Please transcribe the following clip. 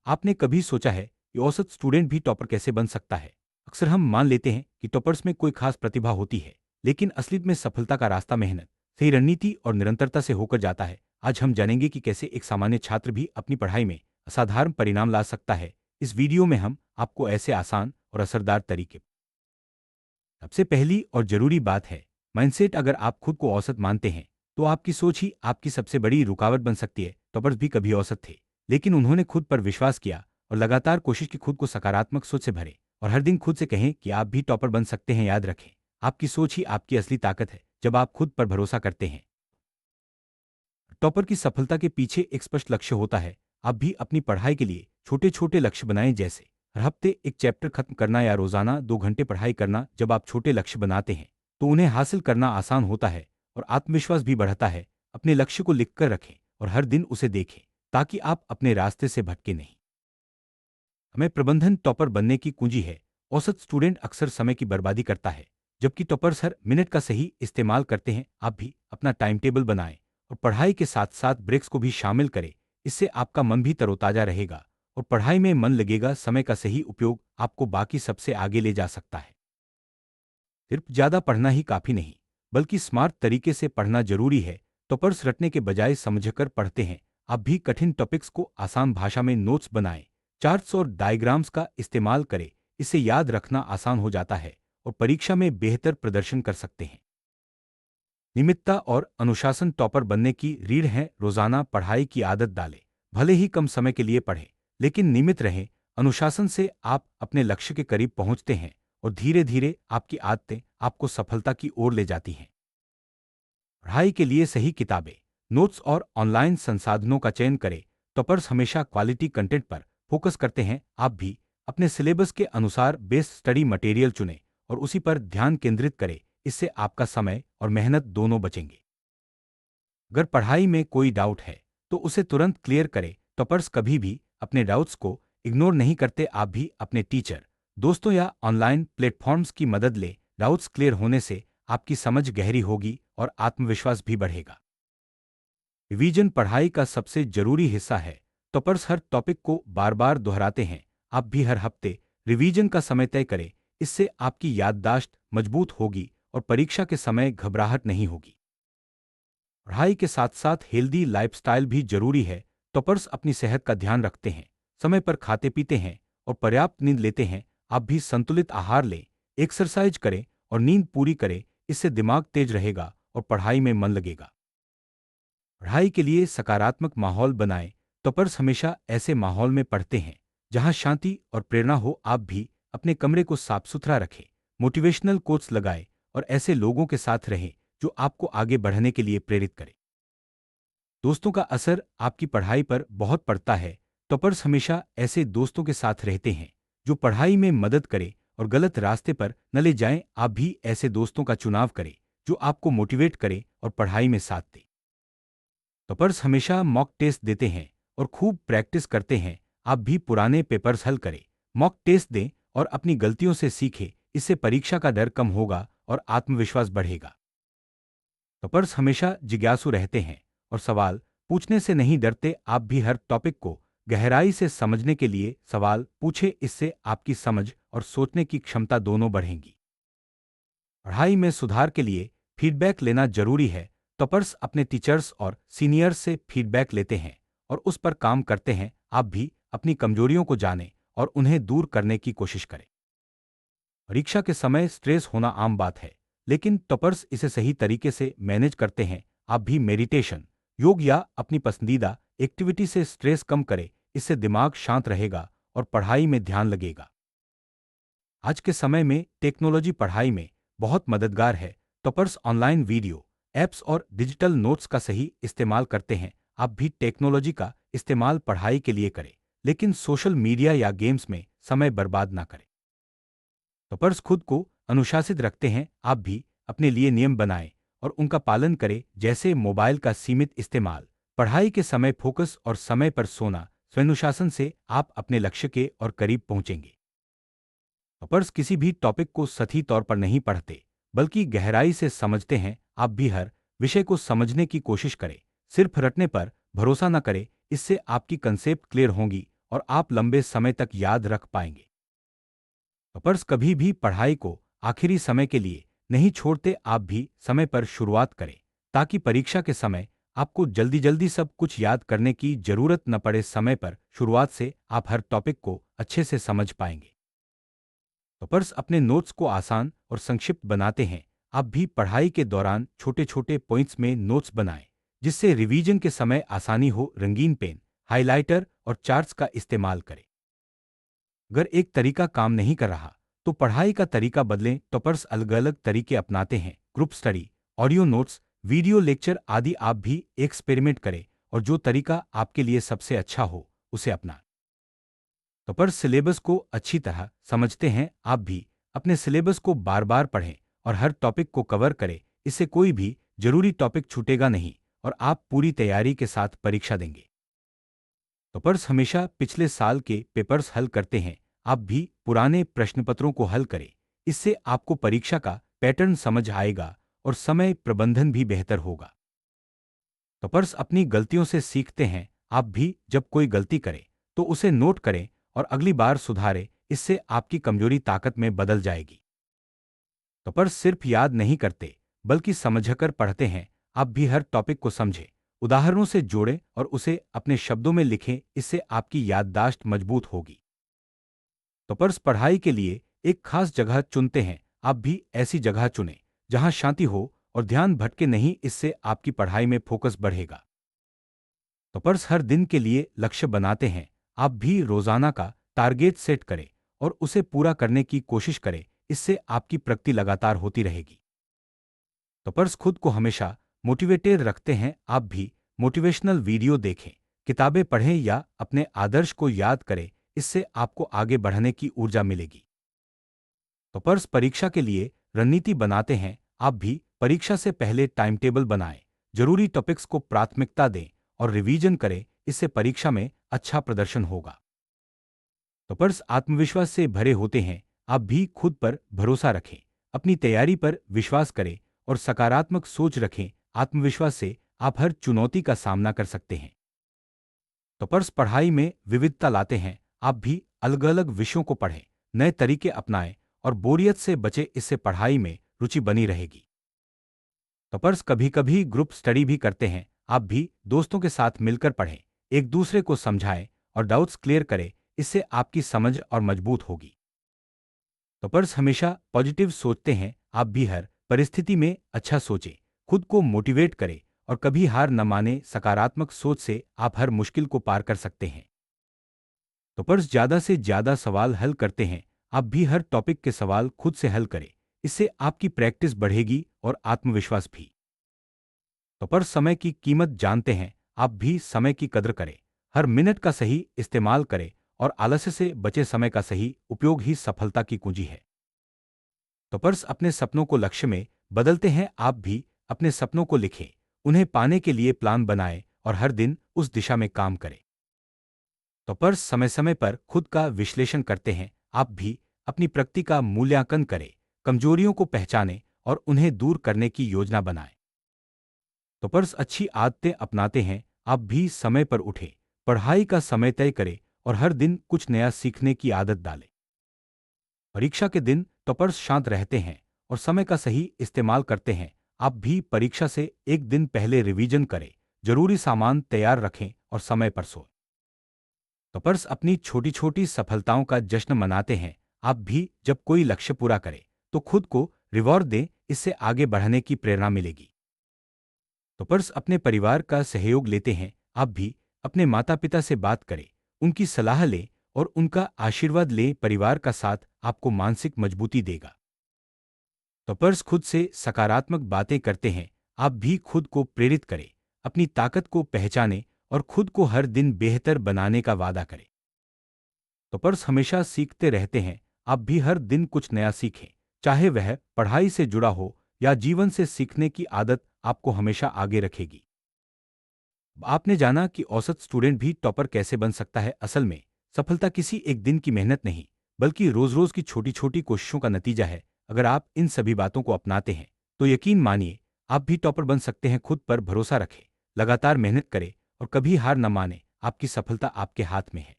आपने कभी सोचा है कि औसत स्टूडेंट भी टॉपर कैसे बन सकता है? अक्सर हम मान लेते हैं कि टॉपर्स में कोई खास प्रतिभा होती है, लेकिन असलियत में सफलता का रास्ता मेहनत, सही रणनीति और निरंतरता से होकर जाता है। आज हम जानेंगे कि कैसे एक सामान्य छात्र भी अपनी पढ़ाई में असाधारण परिणाम ला सकता है। इस वीडियो में हम आपको ऐसे आसान और असरदार तरीके। सबसे पहली और जरूरी बात है माइंडसेट। अगर आप खुद को औसत मानते हैं, तो आपकी सोच ही आपकी सबसे बड़ी रुकावट बन सकती है। टॉपर्स भी कभी औसत थे, लेकिन उन्होंने खुद पर विश्वास किया और लगातार कोशिश की खुद को सकारात्मक सोच से भरे। और हर दिन खुद से कहें कि आप भी टॉपर बन सकते हैं। याद रखें, आपकी सोच ही आपकी असली ताकत है। जब आप खुद पर भरोसा करते हैं, टॉपर की सफलता के पीछे एक स्पष्ट लक्ष्य होता है। आप भी अपनी पढ़ाई के लिए छोटे छोटे लक्ष्य बनाएं, जैसे हर हफ्ते एक चैप्टर खत्म करना या रोजाना 2 घंटे पढ़ाई करना। जब आप छोटे लक्ष्य बनाते हैं, तो उन्हें हासिल करना आसान होता है और आत्मविश्वास भी बढ़ता है। अपने लक्ष्य को लिखकर रखें और हर दिन उसे देखें, ताकि आप अपने रास्ते से भटके नहीं। हमें प्रबंधन टॉपर बनने की कुंजी है। औसत स्टूडेंट अक्सर समय की बर्बादी करता है, जबकि टॉपर्स हर मिनट का सही इस्तेमाल करते हैं। आप भी अपना टाइम टेबल बनाएं और पढ़ाई के साथ साथ ब्रेक्स को भी शामिल करें। इससे आपका मन भी तरोताजा रहेगा और पढ़ाई में मन लगेगा। समय का सही उपयोग आपको बाकी सबसे आगे ले जा सकता है। सिर्फ ज्यादा पढ़ना ही काफी नहीं, बल्कि स्मार्ट तरीके से पढ़ना जरूरी है। टॉपर्स रटने के बजाय समझकर पढ़ते हैं। आप भी कठिन टॉपिक्स को आसान भाषा में नोट्स बनाएं, चार्ट्स और डायग्राम्स का इस्तेमाल करें। इससे याद रखना आसान हो जाता है और परीक्षा में बेहतर प्रदर्शन कर सकते हैं। नियमितता और अनुशासन टॉपर बनने की रीढ़ है। रोजाना पढ़ाई की आदत डालें। भले ही कम समय के लिए पढ़ें, लेकिन नियमित रहें। अनुशासन से आप अपने लक्ष्य के करीब पहुंचते हैं और धीरे धीरे आपकी आदतें आपको सफलता की ओर ले जाती हैं। पढ़ाई के लिए सही किताबें, नोट्स और ऑनलाइन संसाधनों का चयन करें। टॉपर्स हमेशा क्वालिटी कंटेंट पर फोकस करते हैं। आप भी अपने सिलेबस के अनुसार बेस्ट स्टडी मटेरियल चुनें और उसी पर ध्यान केंद्रित करें। इससे आपका समय और मेहनत दोनों बचेंगे। अगर पढ़ाई में कोई डाउट है, तो उसे तुरंत क्लियर करें। टॉपर्स कभी भी अपने डाउट्स को इग्नोर नहीं करते। आप भी अपने टीचर, दोस्तों या ऑनलाइन प्लेटफॉर्म्स की मदद लें। डाउट्स क्लियर होने से आपकी समझ गहरी होगी और आत्मविश्वास भी बढ़ेगा। रिवीजन पढ़ाई का सबसे जरूरी हिस्सा है। टॉपर्स हर टॉपिक को बार बार दोहराते हैं। आप भी हर हफ्ते रिवीजन का समय तय करें। इससे आपकी याददाश्त मजबूत होगी और परीक्षा के समय घबराहट नहीं होगी। पढ़ाई के साथ साथ हेल्दी लाइफस्टाइल भी जरूरी है। टॉपर्स अपनी सेहत का ध्यान रखते हैं, समय पर खाते पीते हैं और पर्याप्त नींद लेते हैं। आप भी संतुलित आहार लें, एक्सरसाइज करें और नींद पूरी करें। इससे दिमाग तेज रहेगा और पढ़ाई में मन लगेगा। पढ़ाई के लिए सकारात्मक माहौल बनाएं। टॉपर्स हमेशा ऐसे माहौल में पढ़ते हैं जहां शांति और प्रेरणा हो। आप भी अपने कमरे को साफ सुथरा रखें, मोटिवेशनल कोट्स लगाएं और ऐसे लोगों के साथ रहें जो आपको आगे बढ़ने के लिए प्रेरित करें। दोस्तों का असर आपकी पढ़ाई पर बहुत पड़ता है। टॉपर्स हमेशा ऐसे दोस्तों के साथ रहते हैं जो पढ़ाई में मदद करें और गलत रास्ते पर न ले जाएं। आप भी ऐसे दोस्तों का चुनाव करें जो आपको मोटिवेट करें और पढ़ाई में साथ दें। टॉपर्स हमेशा मॉक टेस्ट देते हैं और खूब प्रैक्टिस करते हैं। आप भी पुराने पेपर्स हल करें, मॉक टेस्ट दें और अपनी गलतियों से सीखें। इससे परीक्षा का डर कम होगा और आत्मविश्वास बढ़ेगा। टॉपर्स हमेशा जिज्ञासु रहते हैं और सवाल पूछने से नहीं डरते। आप भी हर टॉपिक को गहराई से समझने के लिए सवाल पूछें। इससे आपकी समझ और सोचने की क्षमता दोनों बढ़ेंगी। पढ़ाई में सुधार के लिए फीडबैक लेना जरूरी है। टॉपर्स अपने टीचर्स और सीनियर्स से फीडबैक लेते हैं और उस पर काम करते हैं। आप भी अपनी कमजोरियों को जानें और उन्हें दूर करने की कोशिश करें। परीक्षा के समय स्ट्रेस होना आम बात है, लेकिन टॉपर्स इसे सही तरीके से मैनेज करते हैं। आप भी मेडिटेशन, योग या अपनी पसंदीदा एक्टिविटी से स्ट्रेस कम करें। इससे दिमाग शांत रहेगा और पढ़ाई में ध्यान लगेगा। आज के समय में टेक्नोलॉजी पढ़ाई में बहुत मददगार है। टॉपर्स ऑनलाइन वीडियो, ऐप्स और डिजिटल नोट्स का सही इस्तेमाल करते हैं। आप भी टेक्नोलॉजी का इस्तेमाल पढ़ाई के लिए करें, लेकिन सोशल मीडिया या गेम्स में समय बर्बाद ना करें। टॉपर्स खुद को अनुशासित रखते हैं। आप भी अपने लिए नियम बनाएं और उनका पालन करें, जैसे मोबाइल का सीमित इस्तेमाल, पढ़ाई के समय फोकस और समय पर सोना। स्वानुशासन से आप अपने लक्ष्य के और करीब पहुंचेंगे। टॉपर्स किसी भी टॉपिक को सही तौर पर नहीं पढ़ते, बल्कि गहराई से समझते हैं। आप भी हर विषय को समझने की कोशिश करें, सिर्फ रटने पर भरोसा न करें। इससे आपकी कंसेप्ट क्लियर होंगी और आप लंबे समय तक याद रख पाएंगे। टॉपर्स कभी भी पढ़ाई को आखिरी समय के लिए नहीं छोड़ते, आप भी समय पर शुरुआत करें ताकि परीक्षा के समय आपको जल्दी जल्दी सब कुछ याद करने की जरूरत न पड़े। समय पर शुरुआत से आप हर टॉपिक को अच्छे से समझ पाएंगे। टॉपर्स अपने नोट्स को आसान और संक्षिप्त बनाते हैं। आप भी पढ़ाई के दौरान छोटे छोटे पॉइंट्स में नोट्स बनाएं जिससे रिवीजन के समय आसानी हो। रंगीन पेन, हाइलाइटर और चार्ट्स का इस्तेमाल करें। अगर एक तरीका काम नहीं कर रहा तो पढ़ाई का तरीका बदलें। टॉपर्स अलग अलग तरीके अपनाते हैं, group study, audio notes, video lecture आदि। आप भी एक्सपेरिमेंट करें और जो तरीका आपके लिए सबसे अच्छा हो उसे अपनाएं। टॉपर्स सिलेबस को अच्छी तरह समझते हैं। आप भी अपने सिलेबस को बार बार पढ़ें और हर टॉपिक को कवर करें। इससे कोई भी जरूरी टॉपिक छूटेगा नहीं और आप पूरी तैयारी के साथ परीक्षा देंगे। टॉपर्स हमेशा पिछले साल के पेपर्स हल करते हैं। आप भी पुराने प्रश्नपत्रों को हल करें। इससे आपको परीक्षा का पैटर्न समझ आएगा और समय प्रबंधन भी बेहतर होगा। टॉपर्स अपनी गलतियों से सीखते हैं। आप भी जब कोई गलती करें तो उसे नोट करें और अगली बार सुधारें। इससे आपकी कमजोरी ताकत में बदल जाएगी। टॉपर्स सिर्फ याद नहीं करते बल्कि समझकर पढ़ते हैं। आप भी हर टॉपिक को समझें, उदाहरणों से जोड़ें और उसे अपने शब्दों में लिखें। इससे आपकी याददाश्त मजबूत होगी। टॉपर्स पढ़ाई के लिए एक खास जगह चुनते हैं। आप भी ऐसी जगह चुनें जहां शांति हो और ध्यान भटके नहीं। इससे आपकी पढ़ाई में फोकस बढ़ेगा। टॉपर्स हर दिन के लिए लक्ष्य बनाते हैं। आप भी रोजाना का टारगेट सेट करें और उसे पूरा करने की कोशिश करें। इससे आपकी प्रगति लगातार होती रहेगी। टॉपर्स खुद को हमेशा मोटिवेटेड रखते हैं। आप भी मोटिवेशनल वीडियो देखें, किताबें पढ़ें या अपने आदर्श को याद करें। इससे आपको आगे बढ़ने की ऊर्जा मिलेगी। टॉपर्स परीक्षा के लिए रणनीति बनाते हैं। आप भी परीक्षा से पहले टाइम टेबल बनाएं, जरूरी टॉपिक्स को प्राथमिकता दें और रिवीजन करें। इससे परीक्षा में अच्छा प्रदर्शन होगा। टॉपर्स आत्मविश्वास से भरे होते हैं। आप भी खुद पर भरोसा रखें, अपनी तैयारी पर विश्वास करें और सकारात्मक सोच रखें। आत्मविश्वास से आप हर चुनौती का सामना कर सकते हैं। टॉपर्स पढ़ाई में विविधता लाते हैं। आप भी अलग अलग विषयों को पढ़ें, नए तरीके अपनाएं और बोरियत से बचें। इससे पढ़ाई में रुचि बनी रहेगी। टॉपर्स कभी कभी ग्रुप स्टडी भी करते हैं। आप भी दोस्तों के साथ मिलकर पढ़ें, एक दूसरे को समझाएं और डाउट्स क्लियर करें। इससे आपकी समझ और मजबूत होगी। टॉपर्स हमेशा पॉजिटिव सोचते हैं। आप भी हर परिस्थिति में अच्छा सोचें, खुद को मोटिवेट करें और कभी हार न माने। सकारात्मक सोच से आप हर मुश्किल को पार कर सकते हैं। टॉपर्स ज्यादा से ज्यादा सवाल हल करते हैं। आप भी हर टॉपिक के सवाल खुद से हल करें। इससे आपकी प्रैक्टिस बढ़ेगी और आत्मविश्वास भी। टॉपर्स समय की कीमत जानते हैं। आप भी समय की कदर करें, हर मिनट का सही इस्तेमाल करें और आलस्य से बचे। समय का सही उपयोग ही सफलता की कुंजी है। टॉपर्स अपने सपनों को लक्ष्य में बदलते हैं। आप भी अपने सपनों को लिखें, उन्हें पाने के लिए प्लान बनाएं और हर दिन उस दिशा में काम करें। टॉपर्स समय समय पर खुद का विश्लेषण करते हैं। आप भी अपनी प्रगति का मूल्यांकन करें, कमजोरियों को पहचानें और उन्हें दूर करने की योजना बनाएं। टॉपर्स अच्छी आदतें अपनाते हैं। आप भी समय पर उठें, पढ़ाई का समय तय करें और हर दिन कुछ नया सीखने की आदत डालें। परीक्षा के दिन टॉपर्स शांत रहते हैं और समय का सही इस्तेमाल करते हैं। आप भी परीक्षा से एक दिन पहले रिवीजन करें, जरूरी सामान तैयार रखें और समय पर सोएं। टॉपर्स अपनी छोटी छोटी सफलताओं का जश्न मनाते हैं। आप भी जब कोई लक्ष्य पूरा करें तो खुद को रिवॉर्ड दें। इससे आगे बढ़ने की प्रेरणा मिलेगी। टॉपर्स अपने परिवार का सहयोग लेते हैं। आप भी अपने माता पिता से बात करें, उनकी सलाह लें और उनका आशीर्वाद लें। परिवार का साथ आपको मानसिक मजबूती देगा। टॉपर्स खुद से सकारात्मक बातें करते हैं। आप भी खुद को प्रेरित करें, अपनी ताकत को पहचानें और खुद को हर दिन बेहतर बनाने का वादा करें। टॉपर्स हमेशा सीखते रहते हैं। आप भी हर दिन कुछ नया सीखें, चाहे वह पढ़ाई से जुड़ा हो या जीवन से। सीखने की आदत आपको हमेशा आगे रखेगी। आपने जाना कि औसत स्टूडेंट भी टॉपर कैसे बन सकता है। असल में सफलता किसी एक दिन की मेहनत नहीं बल्कि रोज रोज की छोटी छोटी कोशिशों का नतीजा है। अगर आप इन सभी बातों को अपनाते हैं तो यकीन मानिए आप भी टॉपर बन सकते हैं। खुद पर भरोसा रखें, लगातार मेहनत करें और कभी हार न माने। आपकी सफलता आपके हाथ में है।